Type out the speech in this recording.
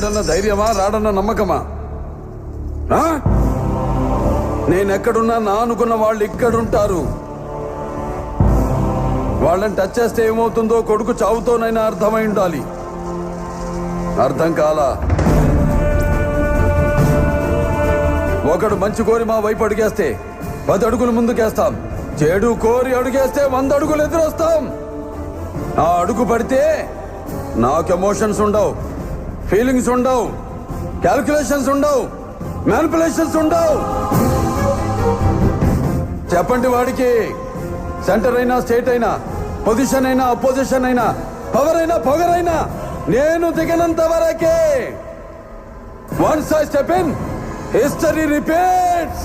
వచ్చేడన్న ధైర్యమా రాడన్న నమ్మకమా? నేనెక్కడున్నా నా అనుకున్న వాళ్ళు ఇక్కడుంటారు. వాళ్ళని టచ్ చేస్తే ఏమవుతుందో కొడుకు చావుతోనైనా అర్థమై ఉండాలి. అర్థం కాలా? ఒకడు మంచి కోరి మా వైపు అడుగేస్తే 10 అడుగులు ముందుకేస్తాం. చెడు కోరి అడుగేస్తే 100 అడుగులు ఎదురొస్తాం. ఆ అడుగు పడితే నాకు ఎమోషన్స్ ఉండవు, ఫీలింగ్స్ ఉండవు, క్యాల్కులేషన్స్ ఉండవు, మ్యానిపులేషన్స్ ఉండవు. చెప్పండి వాడికి. సెంటర్ అయినా, స్టేట్ అయినా, పొజిషన్ అయినా, అపోజిషన్ అయినా, పవర్ అయినా, పొగరైనా నేను దిగనంత వరకే. Once I step in, history repeats.